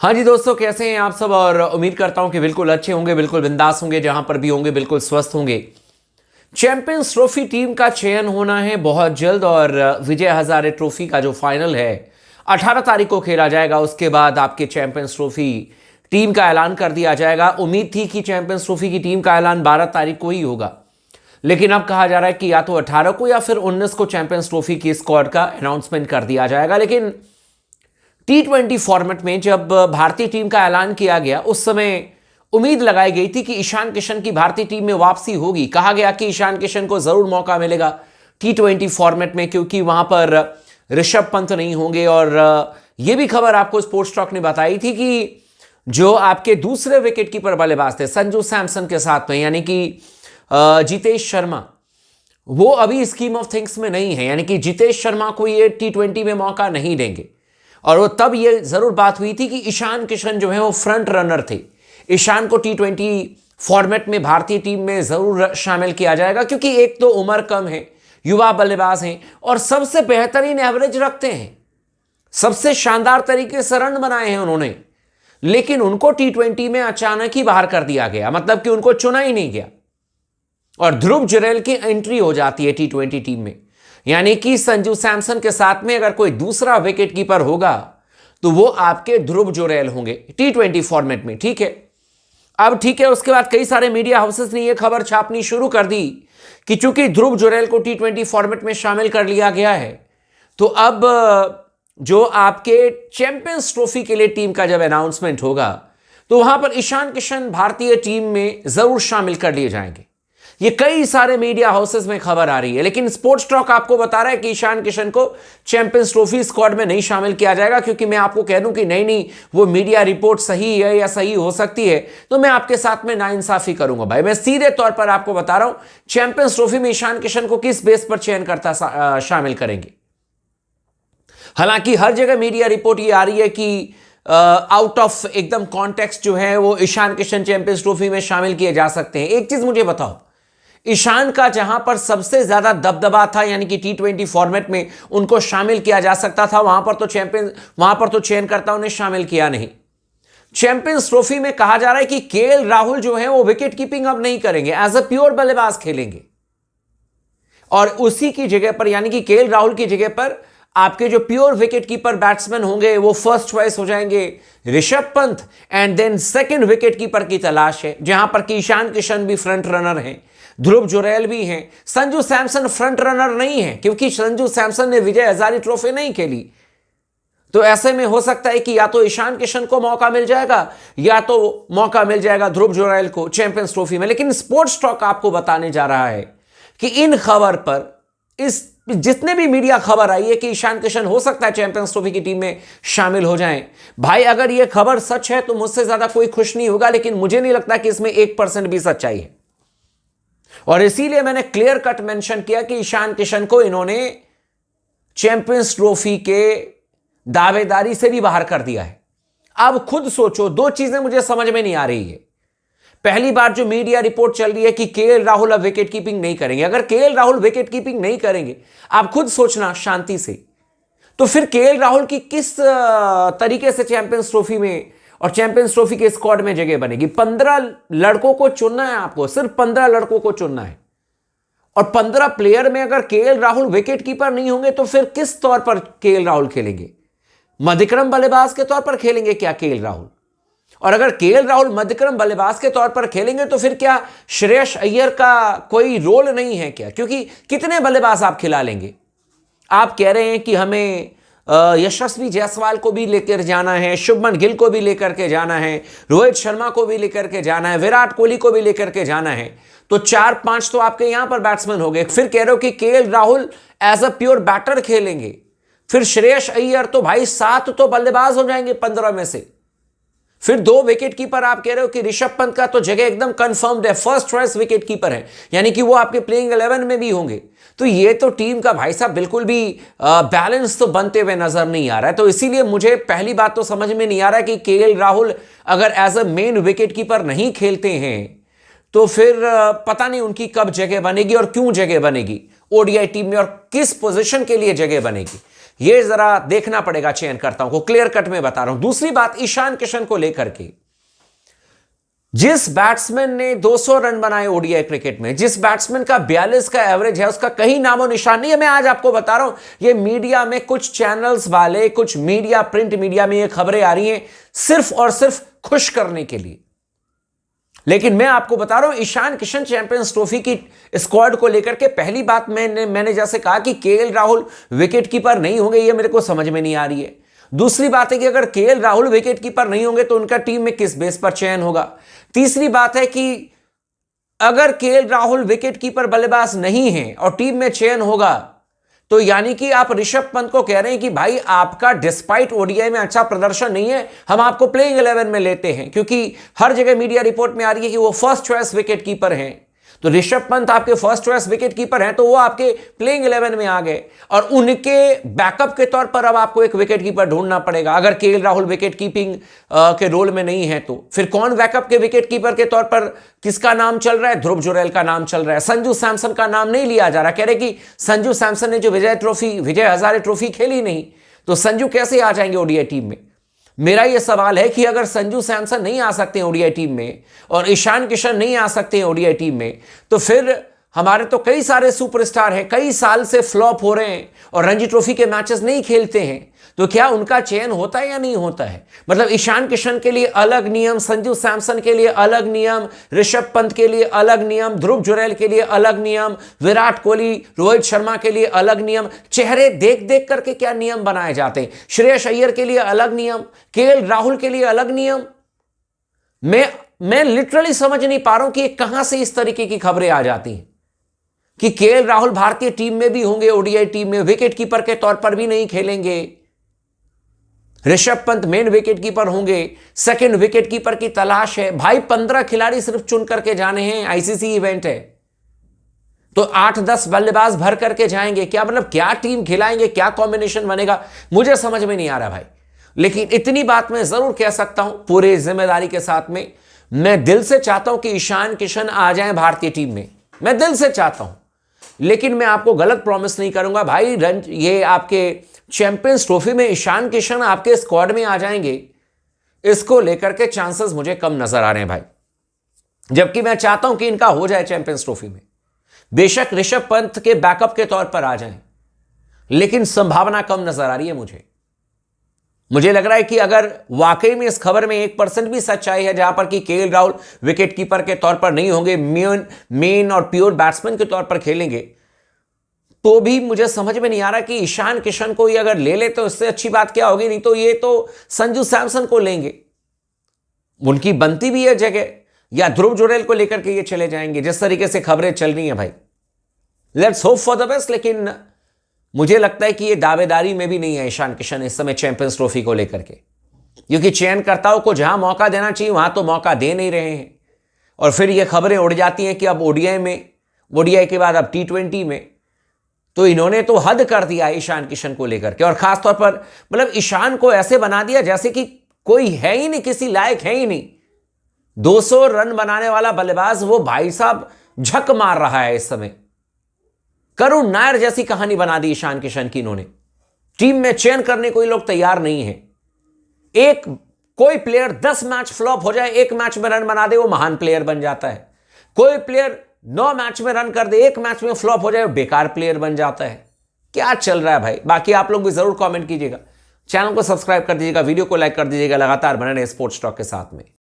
हाँ जी दोस्तों, कैसे हैं आप सब। और उम्मीद करता हूं कि बिल्कुल अच्छे होंगे, बिल्कुल बिंदास होंगे, जहां पर भी होंगे बिल्कुल स्वस्थ होंगे। चैंपियंस ट्रॉफी टीम का चयन होना है बहुत जल्द और विजय हजारे ट्रॉफी का जो फाइनल है 18 तारीख को खेला जाएगा। उसके बाद आपके चैंपियंस ट्रॉफी टीम का ऐलान कर दिया जाएगा। उम्मीद थी कि चैंपियंस ट्रॉफी की टीम का ऐलान 12 तारीख को ही होगा, लेकिन अब कहा जा रहा है कि या तो 18 को या फिर 19 को चैंपियंस ट्रॉफी की स्क्वाड का अनाउंसमेंट कर दिया जाएगा। लेकिन T20 फॉर्मेट में जब भारतीय टीम का ऐलान किया गया, उस समय उम्मीद लगाई गई थी कि ईशान किशन की भारतीय टीम में वापसी होगी। कहा गया कि ईशान किशन को जरूर मौका मिलेगा T20 फॉर्मेट में, क्योंकि वहां पर ऋषभ पंत नहीं होंगे। और यह भी खबर आपको स्पोर्ट्स टॉक ने बताई थी कि जो आपके दूसरे विकेट कीपर बल्लेबाज थे संजू सैमसन के साथ में, यानी कि जितेश शर्मा, वो अभी स्कीम ऑफ थिंग्स में नहीं है। यानी कि जितेश शर्मा को ये T20 में मौका नहीं देंगे। और वो तब ये जरूर बात हुई थी कि ईशान किशन जो है वो फ्रंट रनर थे। ईशान को T20 फॉर्मेट में भारतीय टीम में जरूर शामिल किया जाएगा, क्योंकि एक तो उम्र कम है, युवा बल्लेबाज हैं और सबसे बेहतरीन एवरेज रखते हैं, सबसे शानदार तरीके से रन बनाए हैं उन्होंने। लेकिन उनको T20 में अचानक ही बाहर कर दिया गया, मतलब कि उनको चुना ही नहीं गया। और ध्रुव जुरैल की एंट्री हो जाती है T20 टीम में। यानी कि संजू सैमसन के साथ में अगर कोई दूसरा विकेट कीपर होगा तो वो आपके ध्रुव जुरैल होंगे T20 फॉर्मेट में। ठीक है, अब ठीक है, उसके बाद कई सारे मीडिया हाउसेस ने यह खबर छापनी शुरू कर दी कि चूंकि ध्रुव जुरैल को T20 फॉर्मेट में शामिल कर लिया गया है, तो अब जो आपके चैंपियंस ट्रॉफी के लिए टीम का जब अनाउंसमेंट होगा तो वहां पर ईशान किशन भारतीय टीम में जरूर शामिल कर लिए जाएंगे। ये कई सारे मीडिया हाउसेस में खबर आ रही है, लेकिन स्पोर्ट्स टॉक आपको बता रहा है कि ईशान किशन को चैंपियंस ट्रॉफी स्क्वाड में नहीं शामिल किया जाएगा। क्योंकि मैं आपको कह दूं कि नहीं वो मीडिया रिपोर्ट सही है या सही हो सकती है, तो मैं आपके साथ में नाइंसाफी करूंगा। भाई मैं सीधे तौर पर आपको बता रहा हूं, चैंपियंस ट्रॉफी में ईशान किशन को किस बेस पर चयन करता शामिल करेंगे। हालांकि हर जगह मीडिया रिपोर्ट ये आ रही है कि आउट ऑफ एकदम कॉन्टेक्स्ट जो है वो ईशान किशन चैंपियंस ट्रॉफी में शामिल किए जा सकते हैं। एक चीज मुझे बताओ, ईशान का जहां पर सबसे ज्यादा दबदबा था, यानी कि T20 फॉर्मेट में उनको शामिल किया जा सकता था, वहां पर तो चयनकर्ताओं ने शामिल किया नहीं। चैंपियंस ट्रॉफी में कहा जा रहा है कि केएल राहुल जो है वो विकेट कीपिंग अब नहीं करेंगे, एज अ प्योर बल्लेबाज खेलेंगे। और उसी की जगह पर, यानी कि केएल राहुल की जगह पर आपके जो प्योर विकेट कीपर बैट्समैन होंगे वो फर्स्ट चॉइस हो जाएंगे Rishabh Pant, and then second wicket keeper की तलाश है, जहां पर कि ईशान किशन भी फ्रंट रनर हैं, ध्रुव जुरैल भी हैं। संजू सैमसन फ्रंट रनर नहीं है, क्योंकि संजू सैमसन ने विजय हजारे ट्रॉफी नहीं खेली। तो ऐसे में हो सकता है कि या तो ईशान किशन को मौका मिल जाएगा या तो मौका मिल जाएगा ध्रुव जुरैल को चैंपियंस ट्रॉफी में। लेकिन स्पोर्ट्स टॉक आपको बताने जा रहा है कि इन खबर पर, इस जितने भी मीडिया खबर आई है कि ईशान किशन हो सकता है चैंपियंस ट्रॉफी की टीम में शामिल हो जाएं, भाई अगर यह खबर सच है तो मुझसे ज्यादा कोई खुश नहीं होगा। लेकिन मुझे नहीं लगता कि इसमें 1% भी सच्चाई है। और इसीलिए मैंने क्लियर कट मेंशन किया कि ईशान किशन को इन्होंने चैंपियंस ट्रॉफी के दावेदारी से भी बाहर कर दिया है। अब खुद सोचो, दो चीजें मुझे समझ में नहीं आ रही है। पहली बार जो मीडिया रिपोर्ट चल रही है कि केएल राहुल अब विकेट कीपिंग नहीं करेंगे। अगर केएल राहुल विकेट कीपिंग नहीं करेंगे, आप खुद सोचना शांति से, तो फिर केएल राहुल की किस तरीके से चैंपियंस ट्रॉफी में और चैंपियंस ट्रॉफी के स्क्वाड में जगह बनेगी। 15 लड़कों को चुनना है आपको, सिर्फ 15 लड़कों को चुनना है। और 15 प्लेयर में अगर केएल राहुल विकेट कीपर नहीं होंगे तो फिर किस तौर पर केएल राहुल खेलेंगे? मध्यक्रम बल्लेबाज के तौर पर खेलेंगे क्या केएल राहुल? और अगर केएल राहुल मध्यक्रम बल्लेबाज के तौर पर खेलेंगे तो फिर क्या श्रेयस अय्यर का कोई रोल नहीं है क्या? क्योंकि कितने बल्लेबाज आप खिला लेंगे? आप कह रहे हैं कि हमें यशस्वी जायसवाल को भी लेकर जाना है, शुभमन गिल को भी लेकर के जाना है, रोहित शर्मा को भी लेकर के जाना है, विराट कोहली को भी लेकर के जाना है। तो 4-5 तो आपके यहां पर बैट्समैन हो गए। फिर कह रहे हो कि KL Rahul as a pure batter खेलेंगे। फिर श्रेयस अय्यर, तो भाई 7 तो बल्लेबाज हो जाएंगे 15 में से। फिर 2 विकेट कीपर आप कह रहे हो कि ऋषभ पंत का तो जगह एकदम कंफर्म्ड है, फर्स्ट चॉइस विकेट कीपर है, यानी कि वो आपके प्लेइंग 11 में भी होंगे। तो ये तो टीम का भाई साहब बिल्कुल भी बैलेंस तो बनते हुए नजर नहीं आ रहा है। तो इसीलिए मुझे पहली बात तो समझ में नहीं आ रहा है कि केएल राहुल अगर as a main wicket keeper नहीं खेलते हैं तो फिर पता नहीं उनकी कब जगह बनेगी और क्यों जगह बनेगी ओडीआई टीम में, और किस पोजीशन के लिए जगह बनेगी। ये जरा देखना पड़ेगा चयनकर्ताओं को, क्लियर कट में बता रहा हूं। दूसरी बात ईशान किशन को लेकर के, जिस बैट्समैन ने 200 रन बनाए ओडीआई क्रिकेट में, जिस बैट्समैन का 42 का एवरेज है, उसका कहीं नामो निशान नहीं है। मैं आज आपको बता रहा हूं, ये मीडिया में कुछ चैनल्स वाले, कुछ मीडिया, प्रिंट मीडिया में ये खबरें आ रही हैं सिर्फ और सिर्फ खुश करने के लिए। लेकिन मैं आपको बता रहा हूं, ईशान किशन चैंपियंस ट्रॉफी की स्क्वाड को लेकर के पहली बात मैंने जैसे कहा कि केएल राहुल विकेट कीपर नहीं होंगे, ये मेरे को समझ में नहीं आ रही है। दूसरी बात है कि अगर केएल राहुल विकेट कीपर नहीं होंगे तो उनका टीम में किस बेस पर चयन होगा। तीसरी बात है कि अगर केएल राहुल विकेट कीपर बल्लेबाज नहीं है और टीम में चयन होगा, तो यानी कि आप ऋषभ पंत को कह रहे हैं कि भाई आपका डिस्पाइट ओडीआई में अच्छा प्रदर्शन नहीं है, हम आपको प्लेइंग 11 में लेते हैं, क्योंकि हर जगह मीडिया रिपोर्ट में आ रही है कि वो फर्स्ट चॉइस विकेट कीपर हैं। तो ऋषभ पंत आपके फर्स्ट चॉइस विकेट कीपर हैं, तो वो आपके प्लेइंग 11 में आ गए और उनके बैकअप के तौर पर अब आपको एक विकेट कीपर ढूंढना पड़ेगा। अगर केएल राहुल विकेट कीपिंग के रोल में नहीं है तो फिर कौन बैकअप के विकेट कीपर के तौर पर किसका नाम चल रहा है? ध्रुव जुरैल का नाम चल रहा है। संजू सैमसन का नाम नहीं लिया जा रहा। कह रहे कि संजू सैमसन ने जो विजय हजारे ट्रॉफी खेली नहीं, तो संजू कैसे आ जाएंगे ओडीआई टीम में? मेरा यह सवाल है कि अगर संजू सैमसन नहीं आ सकते हैं ओडीआई टीम में और ईशान किशन नहीं आ सकते हैं ओडीआई टीम में, तो फिर हमारे तो कई सारे सुपरस्टार हैं, कई साल से फ्लॉप हो रहे हैं और रणजी ट्रॉफी के मैचेस नहीं खेलते हैं, तो क्या उनका चयन होता है या नहीं होता है? मतलब ईशान किशन के लिए अलग नियम, संजू सैमसन के लिए अलग नियम, ऋषभ पंत के लिए अलग नियम, ध्रुव जुरैल के लिए अलग नियम, विराट कोहली, रोहित शर्मा के लिए अलग नियम। चेहरे देख देख करके क्या नियम बनाए जाते हैं? श्रेयस अय्यर के लिए अलग नियम, केएल राहुल के लिए अलग नियम। मैं लिटरली समझ नहीं पा रहा हूं कि कहां से इस तरीके की खबरें आ जाती हैं कि केएल राहुल भारतीय टीम में भी होंगे, ओडीआई टीम में विकेट कीपर के तौर पर भी नहीं खेलेंगे, Rishabh Pant main wicket keeper होंगे, सेकंड विकेट कीपर की तलाश है। भाई 15 खिलाड़ी सिर्फ चुन करके जाने हैं, आईसीसी इवेंट है, तो 8-10 बल्लेबाज भर करके जाएंगे। क्या मतलब क्या टीम खिलाएंगे, क्या कॉम्बिनेशन बनेगा, मुझे समझ में नहीं आ रहा भाई। लेकिन इतनी बात मैं जरूर कह सकता हूं पूरी जिम्मेदारी के साथ में, मैं दिल से चाहता हूं कि ईशान किशन आ जाए भारतीय टीम में, मैं दिल से चाहता हूं, लेकिन मैं आपको गलत प्रॉमिस नहीं करूंगा भाई। ये आपके चैंपियंस ट्रॉफी में ईशान किशन आपके स्क्वाड में आ जाएंगे, इसको लेकर के चांसेस मुझे कम नजर आ रहे हैं भाई। जबकि मैं चाहता हूं कि इनका हो जाए चैंपियंस ट्रॉफी में, बेशक ऋषभ पंत के बैकअप के तौर पर आ जाएं, लेकिन संभावना कम नजर आ रही है मुझे लग रहा है कि अगर वाकई में इस खबर में 1% भी सच्चाई है, जहां पर कि केएल राहुल विकेट कीपर के तौर पर नहीं होंगे, मेन और प्योर बैट्समैन के तौर पर खेलेंगे, तो भी मुझे समझ में नहीं आ रहा कि ईशान किशन को ये अगर ले ले तो इससे अच्छी बात क्या होगी। नहीं तो ये तो संजू सैमसन को लेंगे, उनकी बनती भी है जगह, या ध्रुव जुरैल को लेकर के ये चले जाएंगे, जिस तरीके से खबरें चल रही हैं भाई। Let's hope for the best, लेकिन मुझे लगता है कि ये दावेदारी में भी नहीं है ईशान किशन इस समय चैंपियंस ट्रॉफी को लेकर के, क्योंकि चयनकर्ताओं को जहां मौका देना चाहिए वहां तो मौका दे नहीं रहे हैं। और फिर ये खबरें उड़ जाती हैं कि अब ओडीआई के बाद अब T20 में, तो इन्होंने तो हद कर दिया ईशान किशन को लेकर के, और खासतौर पर मतलब ईशान को ऐसे बना दिया जैसे कि कोई है ही नहीं, किसी लायक है ही नहीं। 200 रन बनाने वाला बल्लेबाज वो भाई साहब झक मार रहा है इस समय। करुण नायर जैसी कहानी बना दी ईशान किशन की इन्होंने। टीम में चयन करने कोई लोग तैयार नहीं है। कोई प्लेयर 10 मैच फ्लॉप हो जाए, 1 मैच में रन बना दे, वो महान प्लेयर बन जाता है। कोई प्लेयर 9 मैच में रन कर दे, 1 मैच में फ्लॉप हो जाए, बेकार प्लेयर बन जाता है। क्या चल रहा है भाई? बाकी आप लोग भी जरूर कमेंट कीजिएगा, चैनल को सब्सक्राइब कर दीजिएगा, वीडियो को लाइक कर दीजिएगा। लगातार बने रहे स्पोर्ट्स टॉक के साथ में।